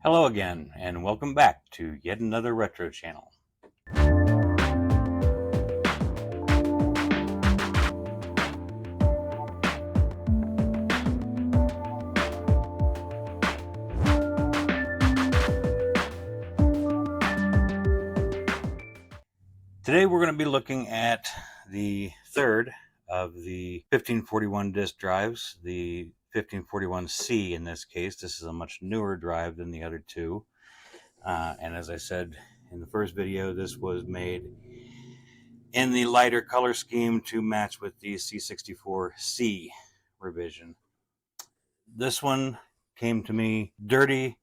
Hello again, and welcome back to yet another retro channel. Today we're going to be looking at the third of the 1541 disk drives, the 1541C in this case. This is a much newer drive than the other two. And as I said in the first video, this was made in the lighter color scheme to match with the C64C revision. This one came to me dirty.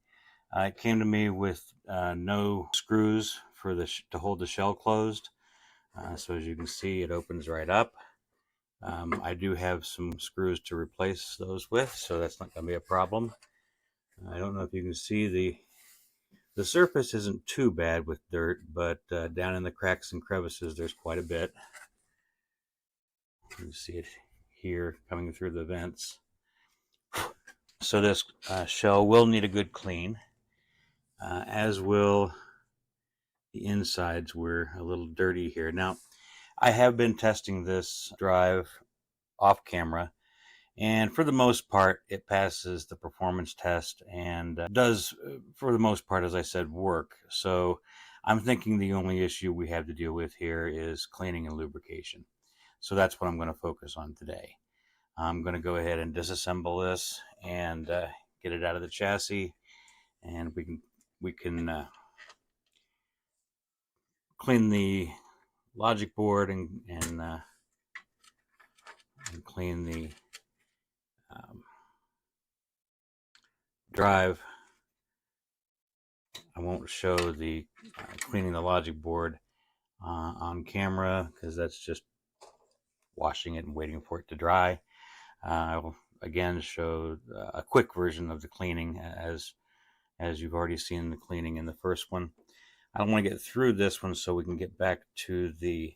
It came to me with no screws for to hold the shell closed. So as you can see, it opens right up. I do have some screws to replace those with, so that's not going to be a problem. I don't know if you can see the surface isn't too bad with dirt, but down in the cracks and crevices, there's quite a bit. You can see it here coming through the vents. So this shell will need a good clean, as will the insides. Were a little dirty here. Now, I have been testing this drive off camera, and for the most part, it passes the performance test and does, for the most part, as I said, work. So I'm thinking the only issue we have to deal with here is cleaning and lubrication. So that's what I'm going to focus on today. I'm going to go ahead and disassemble this and get it out of the chassis, and we can clean the logic board and clean the drive. I won't show the cleaning the logic board on camera because that's just washing it and waiting for it to dry. I will again show a quick version of the cleaning as you've already seen the cleaning in the first one. I don't want to get through this one so we can get back to the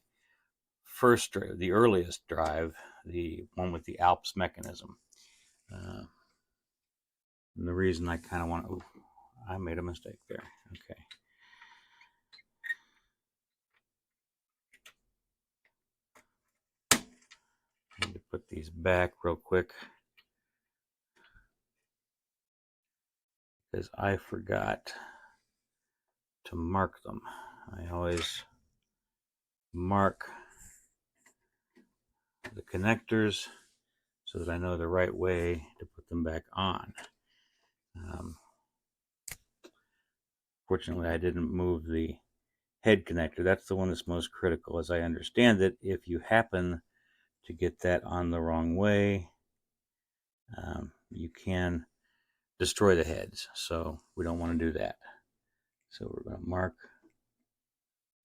earliest drive, the one with the Alps mechanism. And the reason I kind of want to, I made a mistake there. Okay. I need to put these back real quick because I forgot to mark them. I always mark the connectors so that I know the right way to put them back on. Fortunately, I didn't move the head connector. That's the one that's most critical. As I understand it, if you happen to get that on the wrong way, you can destroy the heads. So we don't want to do that. So we're going to mark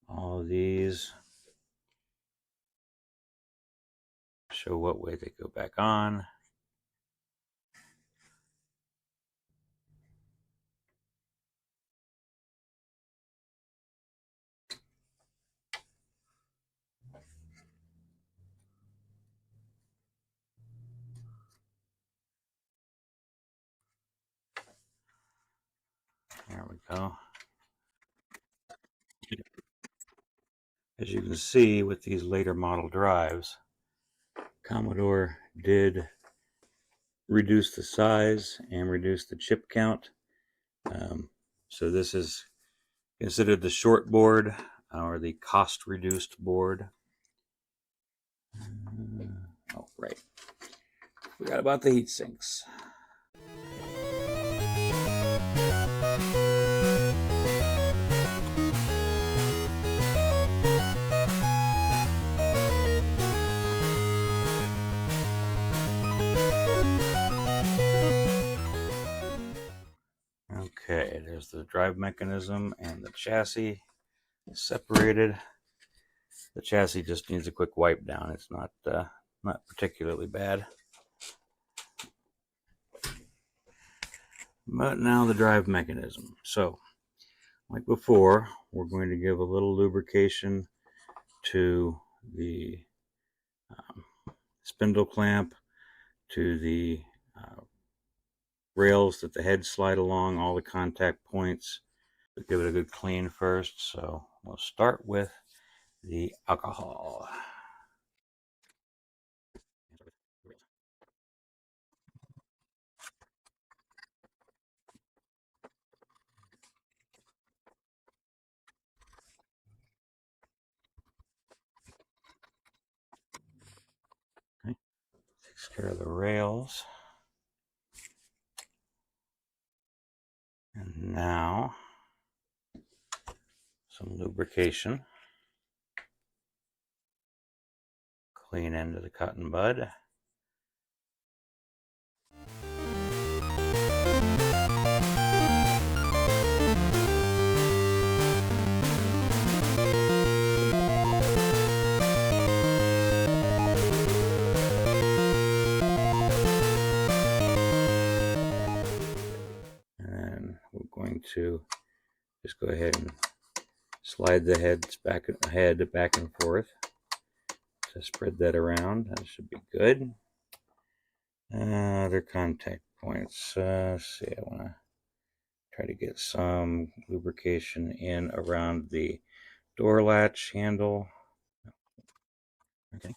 all of these, show what way they go back on. There we go. As you can see with these later model drives, Commodore did reduce the size and reduce the chip count. So this is considered the short board or the cost reduced board. Oh, right. Forgot about the heat sinks. Okay, there's the drive mechanism and the chassis separated. The chassis just needs a quick wipe down. It's not particularly bad. But now the drive mechanism. So, like before, we're going to give a little lubrication to the spindle clamp, to the rails that the heads slide along, all the contact points. We'll give it a good clean first. So we'll start with the alcohol. Okay. Takes care of the rails. And now some lubrication. Clean end of the cotton bud. And we're going to just go ahead and slide the heads back and forth to spread that around. That should be good. Other contact points. Let's see, I want to try to get some lubrication in around the door latch handle. Okay.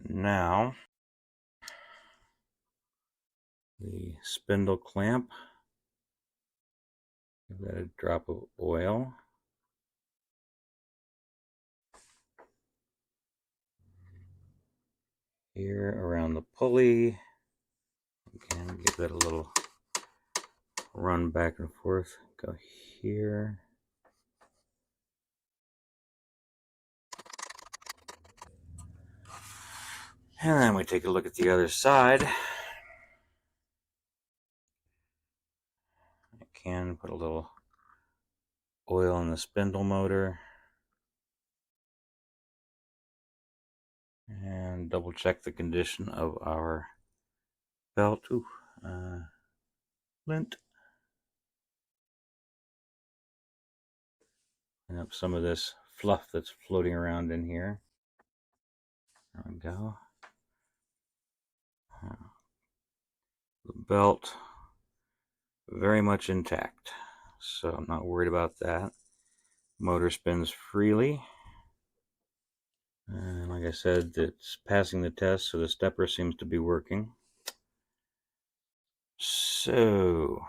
Now the spindle clamp. Give that a drop of oil. Here around the pulley. Again, give that a little run back and forth. Go here. And then we take a look at the other side. I can put a little oil in the spindle motor. And double check the condition of our belt. Lint. Clean up some of this fluff that's floating around in here. There we go. The belt, very much intact, so I'm not worried about that. Motor spins freely. And like I said, it's passing the test, so the stepper seems to be working. So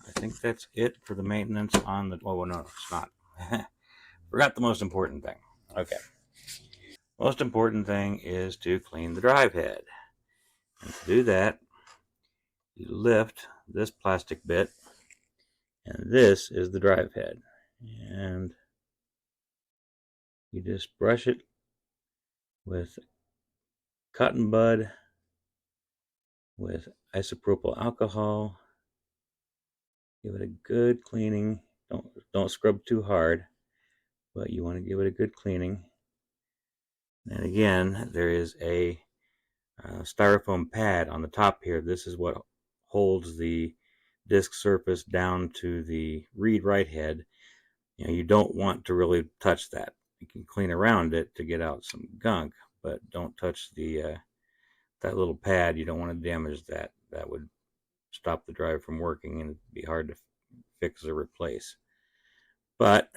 I think that's it for the maintenance on the, oh no, it's not. Forgot the most important thing. Okay. Most important thing is to clean the drive head. And to do that, you lift this plastic bit, and this is the drive head. And you just brush it with cotton bud, with isopropyl alcohol. Give it a good cleaning. Don't scrub too hard, but you want to give it a good cleaning. And again, there is a styrofoam pad on the top here. This is what holds the disc surface down to the read-write head. You know, you don't want to really touch that. You can clean around it to get out some gunk, but don't touch the that little pad. You don't want to damage that. That would stop the drive from working and it'd be hard to fix or replace. But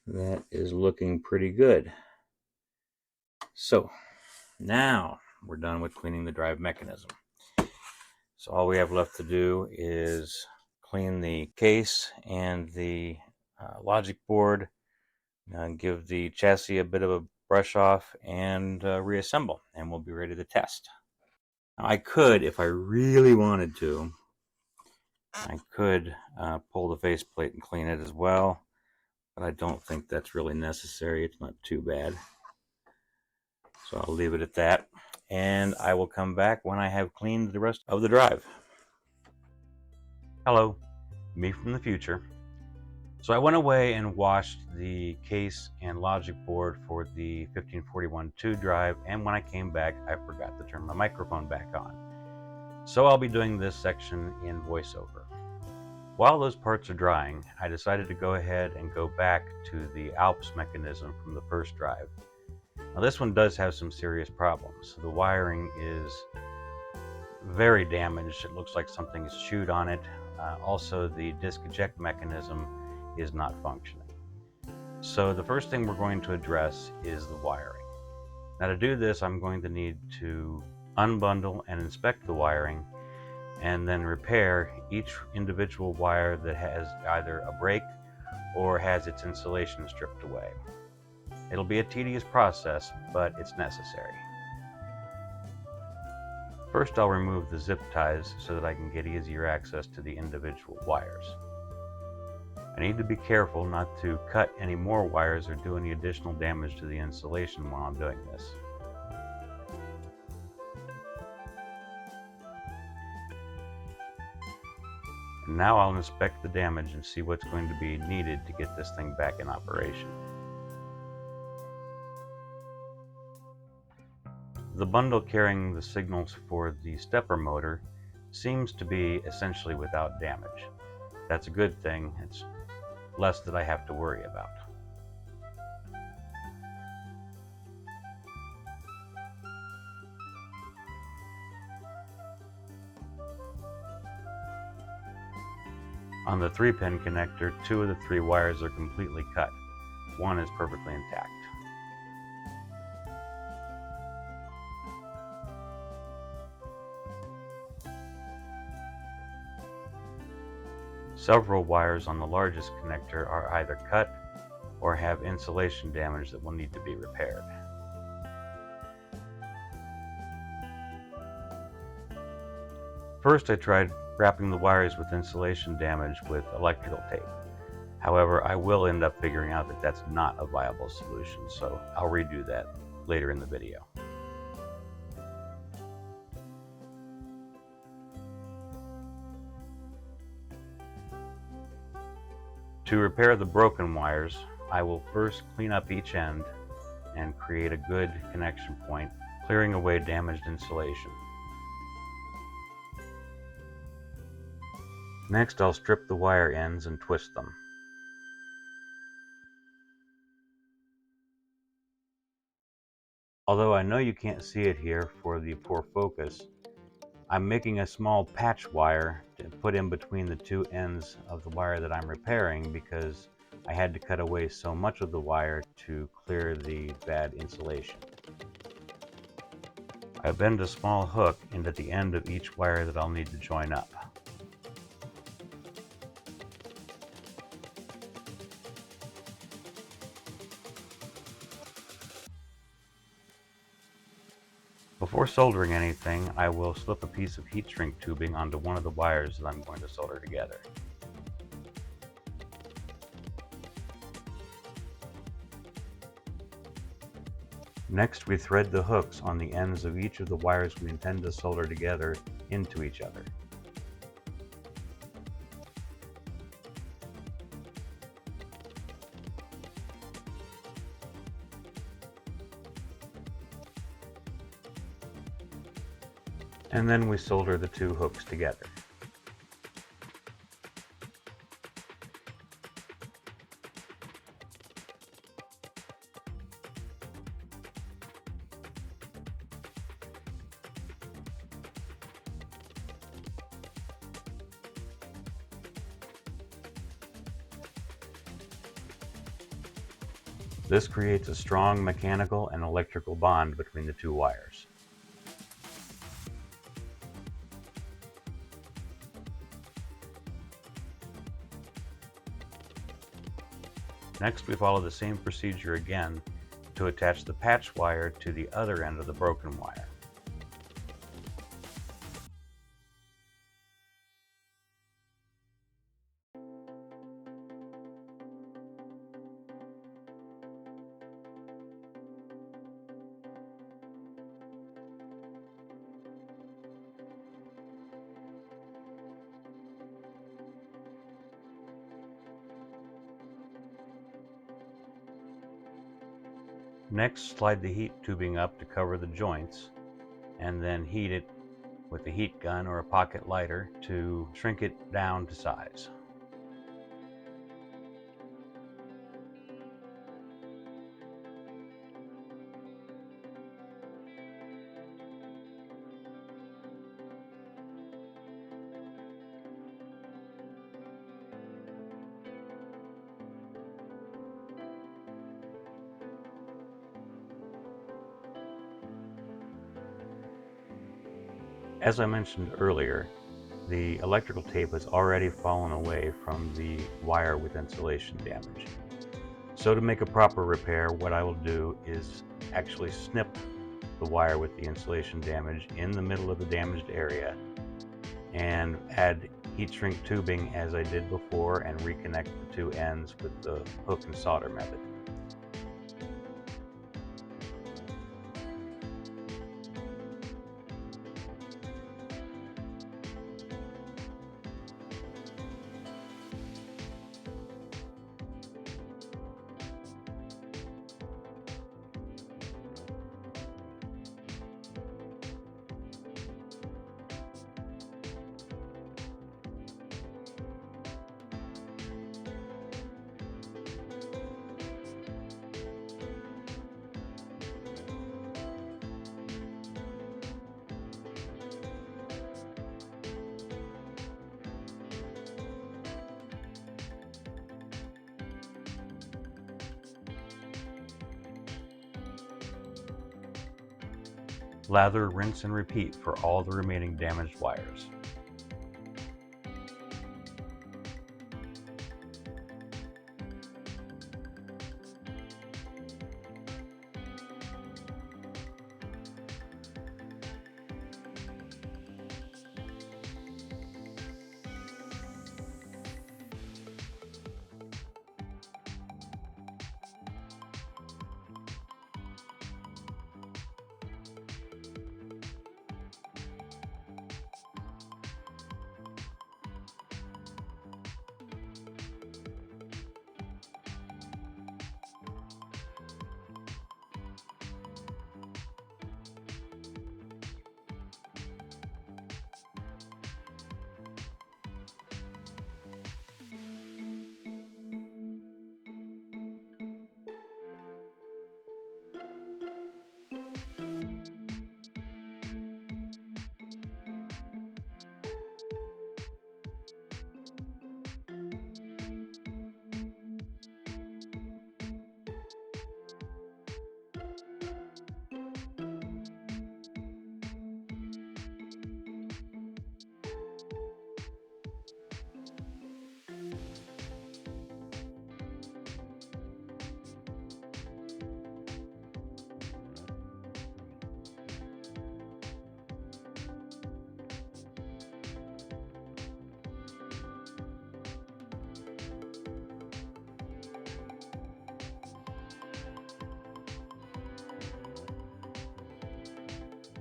that is looking pretty good. So now we're done with cleaning the drive mechanism. So all we have left to do is clean the case and the logic board, give the chassis a bit of a brush off, and reassemble, and we'll be ready to test. Now, I could, if I really wanted to, I could pull the faceplate and clean it as well, but I don't think that's really necessary. It's not too bad. So I'll leave it at that, and I will come back when I have cleaned the rest of the drive. Hello, me from the future. So I went away and washed the case and logic board for the 1541-2 drive, and when I came back, I forgot to turn my microphone back on. So I'll be doing this section in voiceover. While those parts are drying, I decided to go ahead and go back to the Alps mechanism from the first drive. Now this one does have some serious problems. The wiring is very damaged. It looks like something is chewed on it. Also, the disk eject mechanism is not functioning. So the first thing we're going to address is the wiring. Now to do this, I'm going to need to unbundle and inspect the wiring and then repair each individual wire that has either a break or has its insulation stripped away. It'll be a tedious process, but it's necessary. First, I'll remove the zip ties so that I can get easier access to the individual wires. I need to be careful not to cut any more wires or do any additional damage to the insulation while I'm doing this. And now I'll inspect the damage and see what's going to be needed to get this thing back in operation. The bundle carrying the signals for the stepper motor seems to be essentially without damage. That's a good thing. It's less that I have to worry about. On the 3-pin connector, 2 of the 3 wires are completely cut. 1 is perfectly intact. Several wires on the largest connector are either cut or have insulation damage that will need to be repaired. First, I tried wrapping the wires with insulation damage with electrical tape. However, I will end up figuring out that that's not a viable solution, so I'll redo that later in the video. To repair the broken wires, I will first clean up each end and create a good connection point, clearing away damaged insulation. Next, I'll strip the wire ends and twist them. Although I know you can't see it here for the poor focus, I'm making a small patch wire to put in between the 2 ends of the wire that I'm repairing because I had to cut away so much of the wire to clear the bad insulation. I bend a small hook into the end of each wire that I'll need to join up. Before soldering anything, I will slip a piece of heat shrink tubing onto one of the wires that I'm going to solder together. Next, we thread the hooks on the ends of each of the wires we intend to solder together into each other. And then we solder the 2 hooks together. This creates a strong mechanical and electrical bond between the 2 wires. Next, we follow the same procedure again to attach the patch wire to the other end of the broken wire. Next, slide the heat tubing up to cover the joints, and then heat it with a heat gun or a pocket lighter to shrink it down to size. As I mentioned earlier, the electrical tape has already fallen away from the wire with insulation damage. So to make a proper repair, what I will do is actually snip the wire with the insulation damage in the middle of the damaged area and add heat shrink tubing as I did before and reconnect the two ends with the hook and solder method. Lather, rinse, and repeat for all the remaining damaged wires.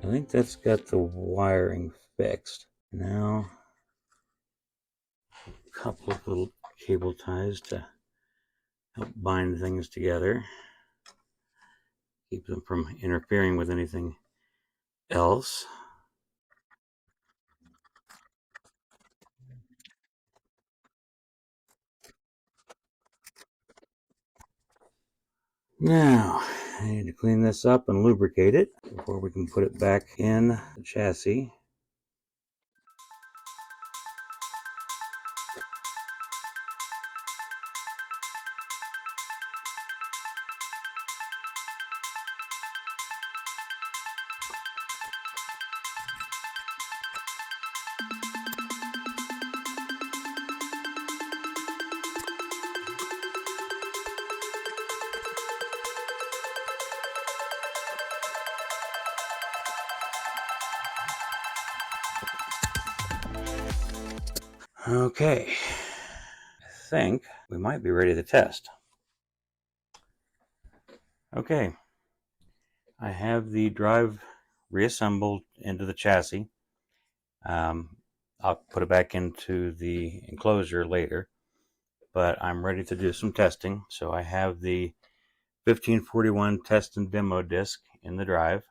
I think that's got the wiring fixed. Now, a couple of little cable ties to help bind things together. Keep them from interfering with anything else. Now, I need to clean this up and lubricate it before we can put it back in the chassis. Okay, I think we might be ready to test. Okay, I have the drive reassembled into the chassis. I'll put it back into the enclosure later, but I'm ready to do some testing. So I have the 1541 test and demo disc in the drive.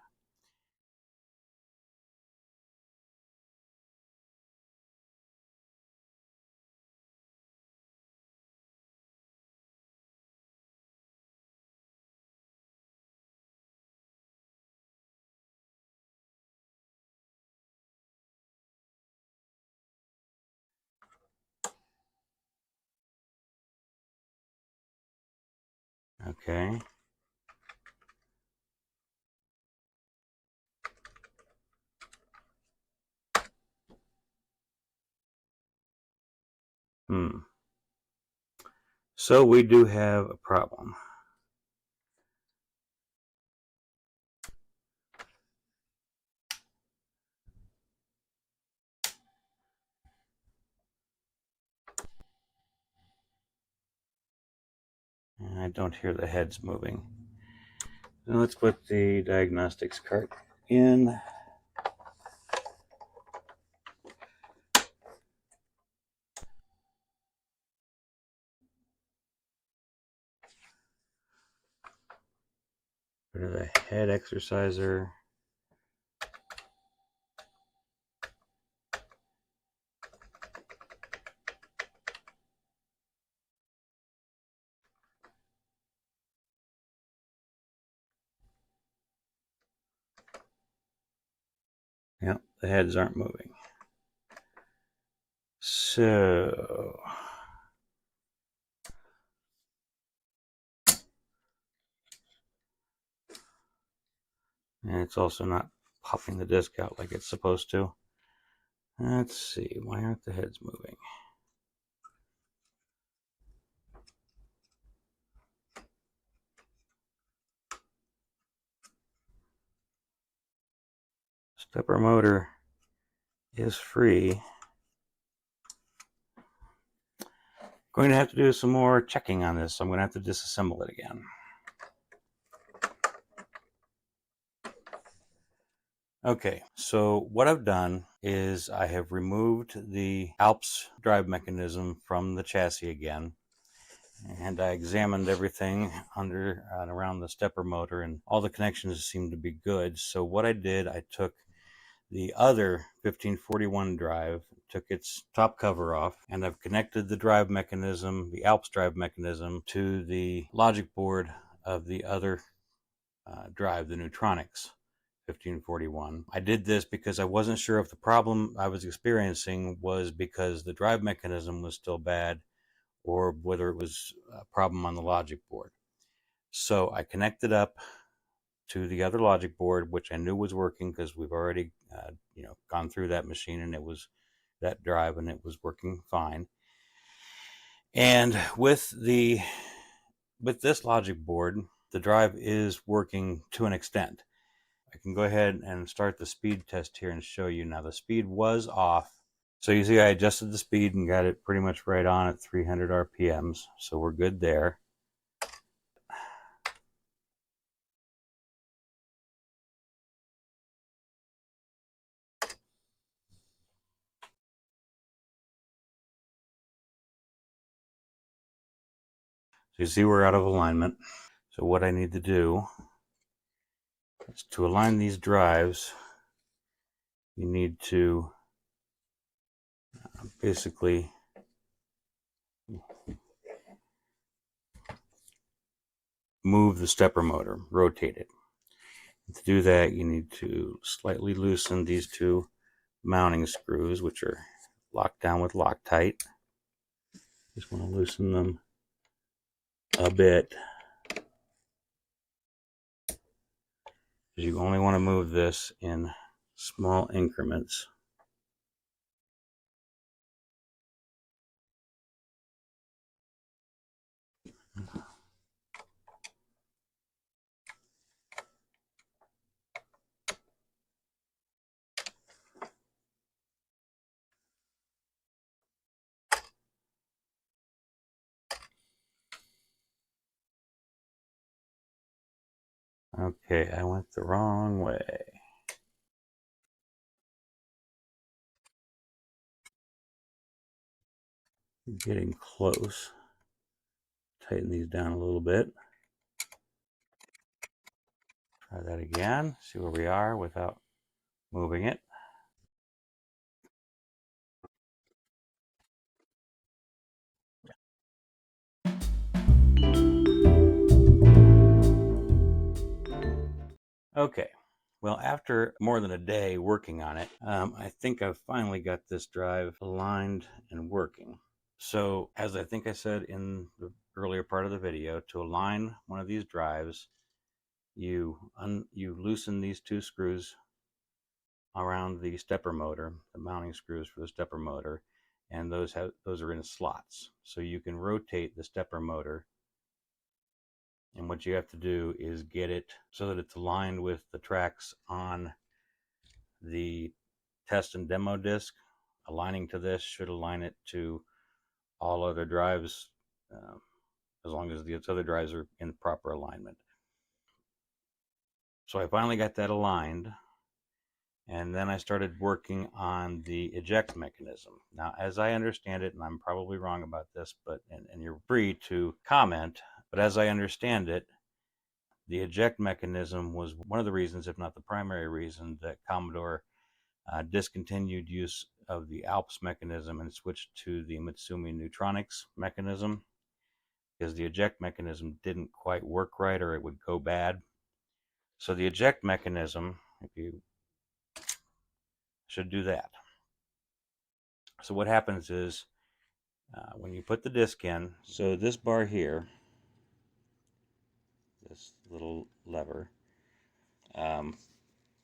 Okay. So we do have a problem. And I don't hear the heads moving. Now let's put the diagnostics cart in. Go to the head exerciser. Yep, the heads aren't moving. So and it's also not popping the disc out like it's supposed to. Let's see, why aren't the heads moving? Stepper motor is free. Going to have to do some more checking on this, so I'm going to have to disassemble it again. Okay, so what I've done is I have removed the Alps drive mechanism from the chassis again, and I examined everything under and around the stepper motor, and all the connections seemed to be good. So what I did, I took the other 1541 drive, took its top cover off, and I've connected the drive mechanism, the Alps drive mechanism, to the logic board of the other drive, the Neutronics 1541. I did this because I wasn't sure if the problem I was experiencing was because the drive mechanism was still bad or whether it was a problem on the logic board. So I connected up to the other logic board, which I knew was working because we've already gone through that machine, and it was that drive, and it was working fine. And with this logic board, the drive is working to an extent. I can go ahead and start the speed test here and show you. Now the speed was off. So you see I adjusted the speed and got it pretty much right on at 300 RPMs. So we're good there. So you see we're out of alignment. So what I need to do is to align these drives, you need to basically move the stepper motor, rotate it. To do that, you need to slightly loosen these two mounting screws, which are locked down with Loctite. Just want to loosen them a bit. You only want to move this in small increments. Okay, I went the wrong way. Getting close. Tighten these down a little bit. Try that again. See where we are without moving it. Okay, well, after more than a day working on it, I think I've finally got this drive aligned and working. So, as I think I said in the earlier part of the video, to align one of these drives, you loosen these two screws around the stepper motor, the mounting screws for the stepper motor, and those are in slots. So you can rotate the stepper motor, and what you have to do is get it so that it's aligned with the tracks on the test and demo disk. Aligning to this should align it to all other drives, as long as the other drives are in proper alignment. So I finally got that aligned, and then I started working on the eject mechanism. Now, as I understand it, and I'm probably wrong about this, but and you're free to comment, but as I understand it, the eject mechanism was one of the reasons, if not the primary reason, that Commodore discontinued use of the ALPS mechanism and switched to the Mitsumi Neutronics mechanism, because the eject mechanism didn't quite work right, or it would go bad. So the eject mechanism, if you should do that. So what happens is, when you put the disc in, so this bar here, this little lever,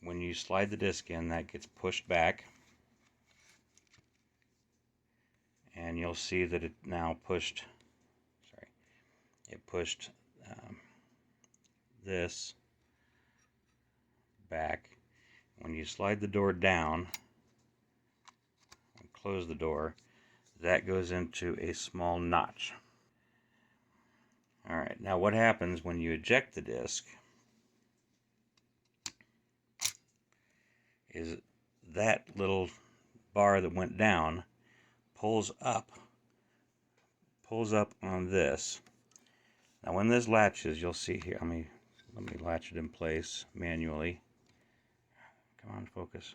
when you slide the disc in, that gets pushed back, and you'll see that it now pushed, it pushed this back. When you slide the door down and close the door, that goes into a small notch. Alright, now what happens when you eject the disc is that little bar that went down pulls up on this. Now when this latches, you'll see here, let me latch it in place manually. Come on, focus.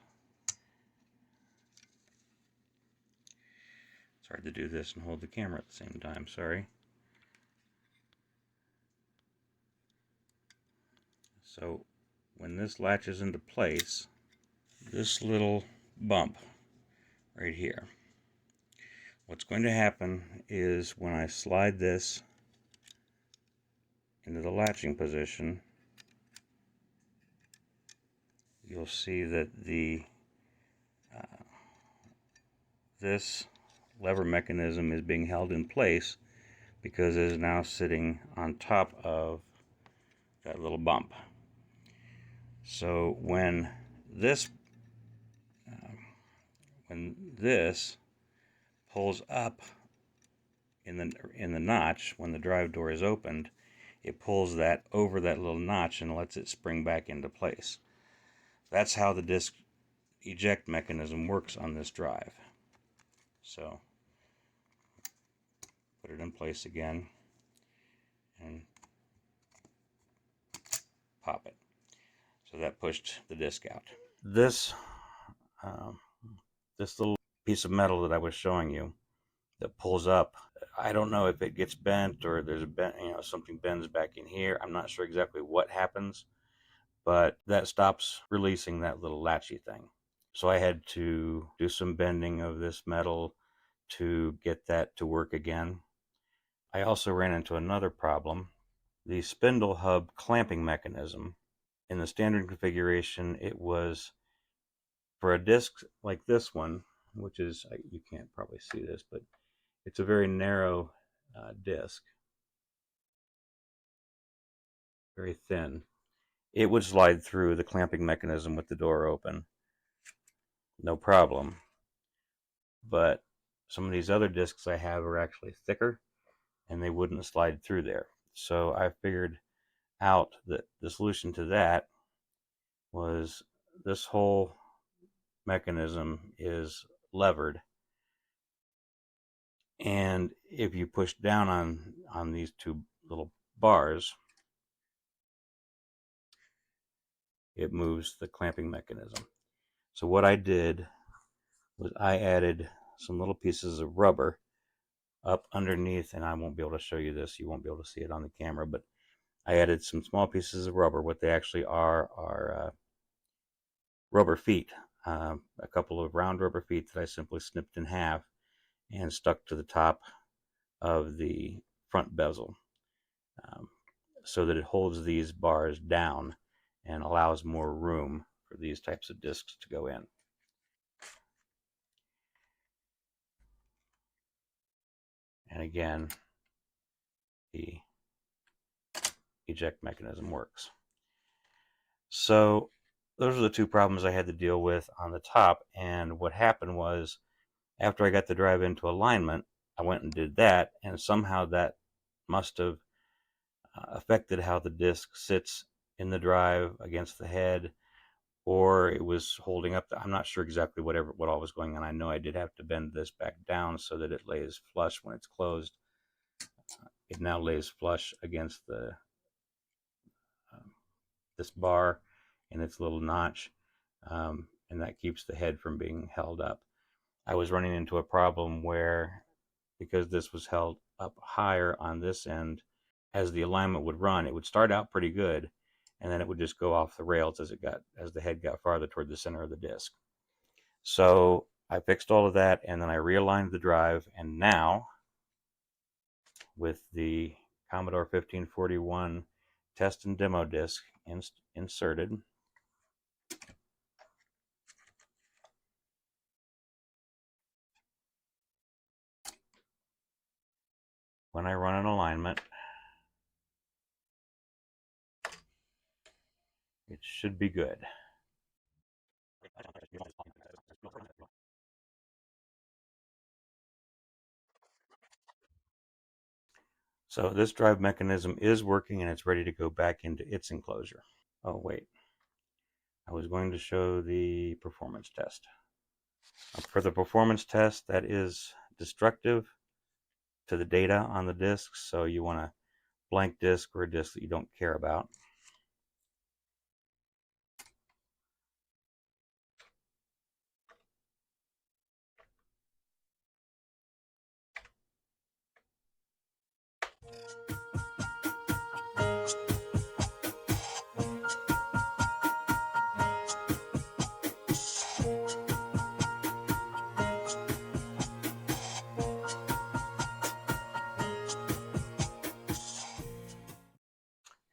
It's hard to do this and hold the camera at the same time, sorry. So when this latches into place, this little bump right here, what's going to happen is when I slide this into the latching position, you'll see that this lever mechanism is being held in place because it is now sitting on top of that little bump. So when this pulls up in the notch, when the drive door is opened, it pulls that over that little notch and lets it spring back into place. That's how the disc eject mechanism works on this drive. So put it in place again and pop it. So that pushed the disc out. This little piece of metal that I was showing you that pulls up, I don't know if it gets bent or there's something bends back in here. I'm not sure exactly what happens, but that stops releasing that little latchy thing. So I had to do some bending of this metal to get that to work again. I also ran into another problem. The spindle hub clamping mechanism, in the standard configuration, it was for a disc like this one, which is, you can't probably see this, but it's a very narrow disc, very thin. It would slide through the clamping mechanism with the door open, no problem. But some of these other discs I have are actually thicker, and they wouldn't slide through there. So I figured out that the solution to that was this whole mechanism is levered, and if you push down on these two little bars, it moves the clamping mechanism. So what I did was I added some little pieces of rubber up underneath, and I won't be able to show you this, you won't be able to see it on the camera, but I added some small pieces of rubber. What they actually are rubber feet, a couple of round rubber feet that I simply snipped in half and stuck to the top of the front bezel, so that it holds these bars down and allows more room for these types of discs to go in. again, the eject mechanism works. So those are the two problems I had to deal with on the top. And what happened was, after I got the drive into alignment, I went and did that, and somehow that must have affected how the disk sits in the drive against the head, or it was holding up. I'm not sure exactly what all was going on. I know I did have to bend this back down so that it lays flush when it's closed. It now lays flush against the this bar and its little notch, and that keeps the head from being held up. I was running into a problem where, because this was held up higher on this end, as the alignment would run, it would start out pretty good, and then it would just go off the rails as the head got farther toward the center of the disk. So I fixed all of that, and then I realigned the drive, and now with the Commodore 1541 test and demo disk inserted, when I run an alignment, it should be good. So this drive mechanism is working, and it's ready to go back into its enclosure. Oh wait, I was going to show the performance test. For the performance test, that is destructive to the data on the disk, so you want a blank disk or a disk that you don't care about.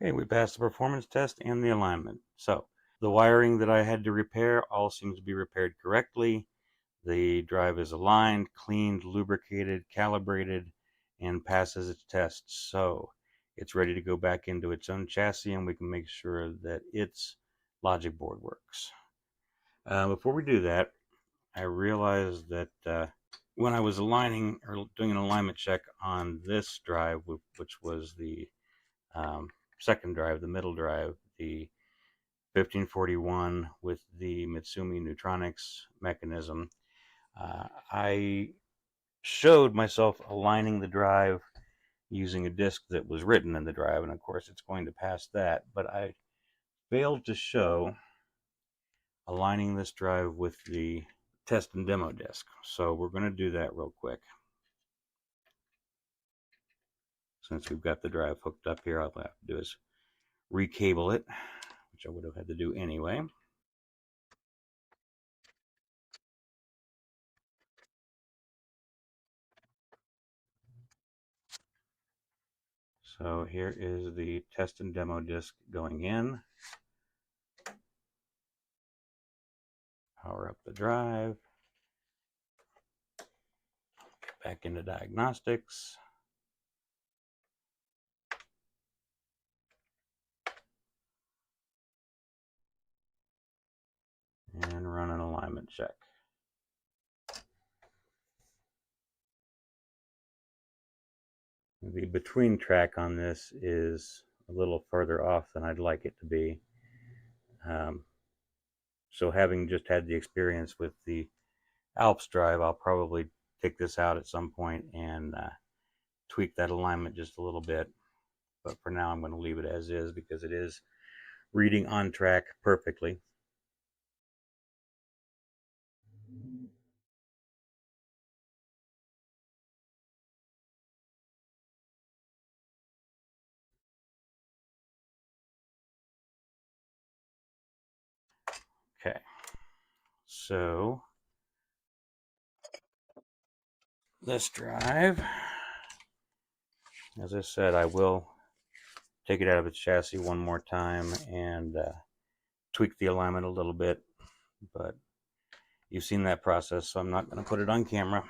Okay, we passed the performance test and the alignment. So the wiring that I had to repair all seems to be repaired correctly. The drive is aligned, cleaned, lubricated, calibrated, and passes its tests. So it's ready to go back into its own chassis, and we can make sure that its logic board works. Before we do that, I realized that when I was aligning or doing an alignment check on this drive, which was the second drive, the middle drive, the 1541 with the Mitsumi Neutronics mechanism, I showed myself aligning the drive using a disk that was written in the drive, and of course it's going to pass that, but I failed to show aligning this drive with the test and demo disk. So we're going to do that real quick. Since we've got the drive hooked up here, all I have to do is recable it, which I would have had to do anyway. So here is the test and demo disk going in. Power up the drive. Get back into diagnostics. And run an alignment check. The between track on this is a little further off than I'd like it to be. So having just had the experience with the Alps drive, I'll probably take this out at some point and tweak that alignment just a little bit. But for now, I'm going to leave it as is because it is reading on track perfectly. Okay, so this drive, as I said, I will take it out of its chassis one more time and tweak the alignment a little bit, but you've seen that process, so I'm not going to put it on camera.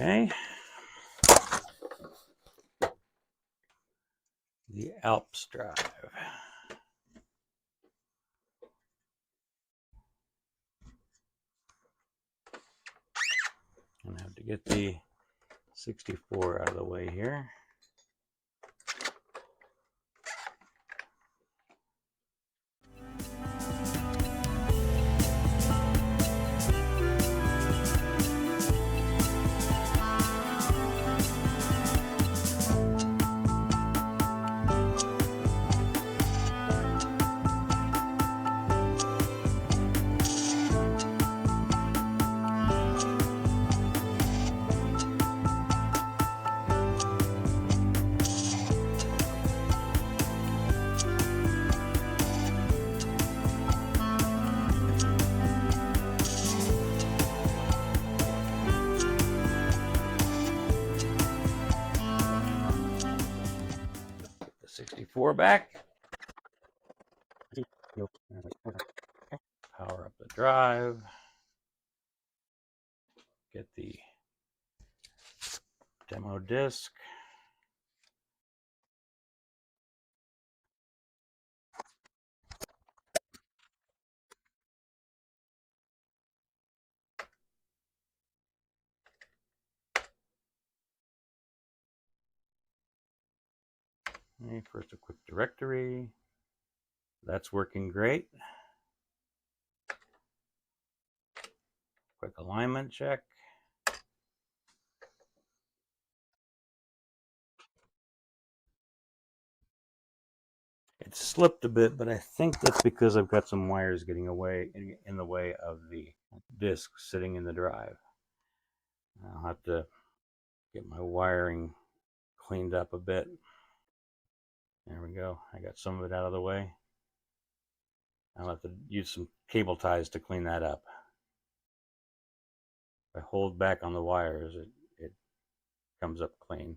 Okay. The Alps drive. I'm going to have to get the 64 out of the way here. The 64 back. Power up the drive. Get the demo disc. Okay, first a quick directory. That's working great. Quick alignment check. It slipped a bit, but I think that's because I've got some wires getting away in the way of the disc sitting in the drive. I'll have to get my wiring cleaned up a bit. There we go. I got some of it out of the way. I'll have to use some cable ties to clean that up. If I hold back on the wires, it comes up clean.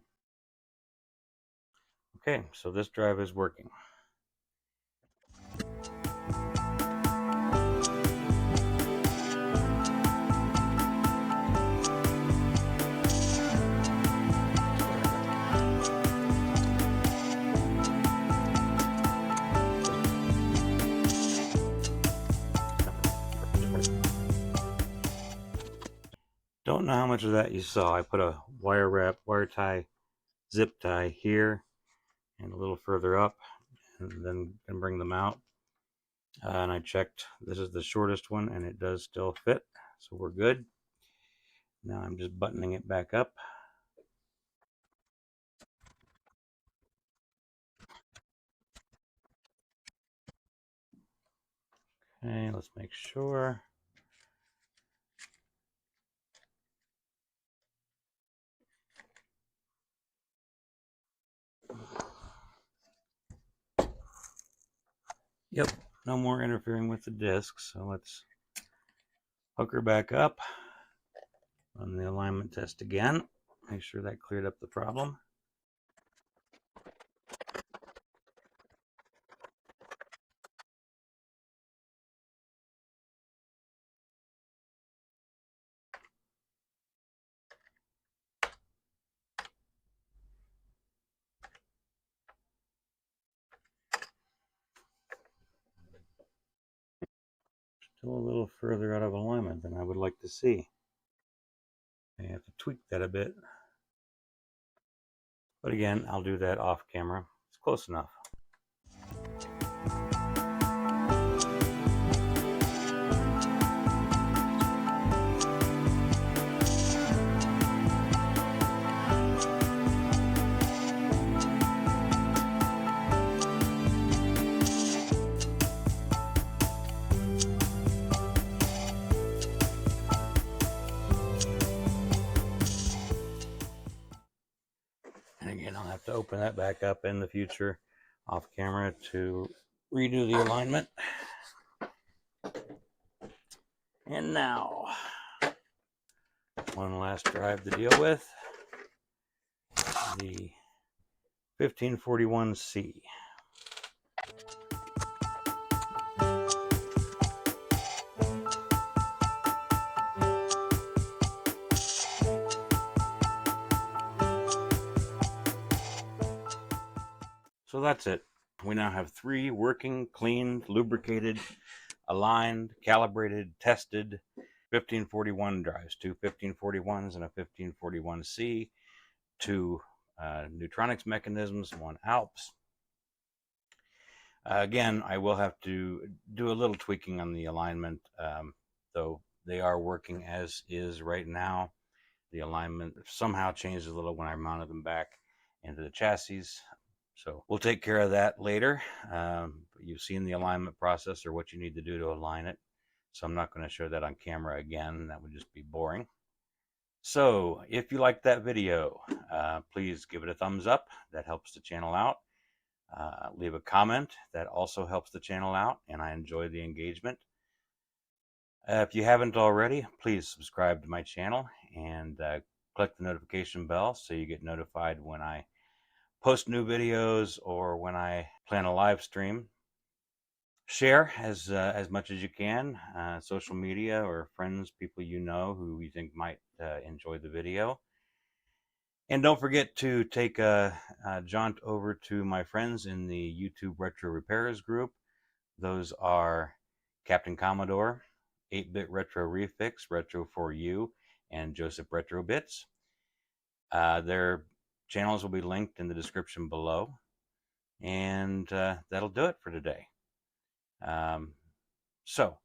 Okay, so this drive is working. Don't know how much of that you saw. I put a wire tie, zip tie here and a little further up, and then can bring them out. And I checked, this is the shortest one, and it does still fit, so we're good. Now I'm just buttoning it back up. Okay, let's make sure. Yep, no more interfering with the disc, so let's hook her back up. Run the alignment test again. Make sure that cleared up the problem. Still a little further out of alignment than I would like to see. I have to tweak that a bit. But again, I'll do that off camera. It's close enough. And again, I'll have to open that back up in the future off camera to redo the alignment. And now, one last drive to deal with, the 1541C. So that's it. We now have 3 working, cleaned, lubricated, aligned, calibrated, tested 1541 drives, 2 1541s and a 1541C, 2 neutronics mechanisms, 1 ALPS. Again, I will have to do a little tweaking on the alignment, though they are working as is right now. The alignment somehow changed a little when I mounted them back into the chassis. So we'll take care of that later. You've seen the alignment process or what you need to do to align it. So I'm not going to show that on camera again. That would just be boring. So if you liked that video, please give it a thumbs up. That helps the channel out. Leave a comment. That also helps the channel out, and I enjoy the engagement. If you haven't already, please subscribe to my channel and click the notification bell so you get notified when I post new videos or when I plan a live stream. Share as much as you can, social media or friends, people you know who you think might enjoy the video. And don't forget to take a jaunt over to my friends in the YouTube Retro Repairers group. Those are Captain Commodore, 8-Bit Retro Refix, Retro for You, and Joseph Retro Bits. Their channels will be linked in the description below. And that'll do it for today. So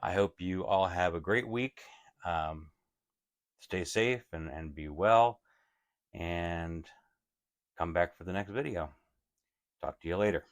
I hope you all have a great week. Stay safe and be well. And come back for the next video. Talk to you later.